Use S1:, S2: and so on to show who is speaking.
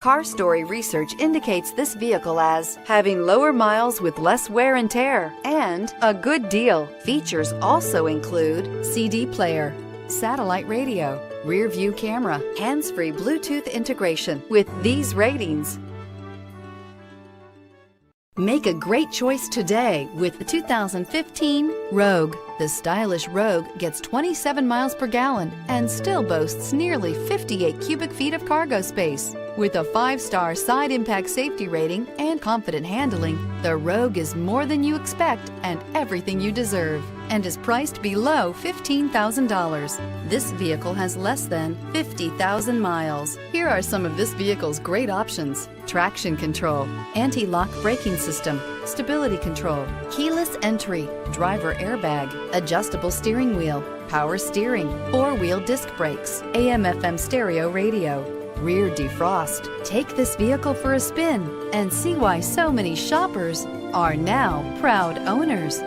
S1: Car Story research indicates this vehicle as having lower miles with less wear and tear and a good deal. Features also include CD player, satellite radio, rear view camera, hands-free Bluetooth integration. With these ratings, make a great choice today with the 2015 Rogue. The stylish Rogue gets 27 miles per gallon and still boasts nearly 58 cubic feet of cargo space. With a 5-star side impact safety rating and confident handling, the Rogue is more than you expect and everything you deserve, and is priced below $15,000. This vehicle has less than 50,000 miles. Here are some of this vehicle's great options: traction control, anti-lock braking system, stability control, keyless entry, driver airbag, adjustable steering wheel, power steering, 4-wheel disc brakes, AM/FM stereo radio, rear defrost. Take this vehicle for a spin and see why so many shoppers are now proud owners.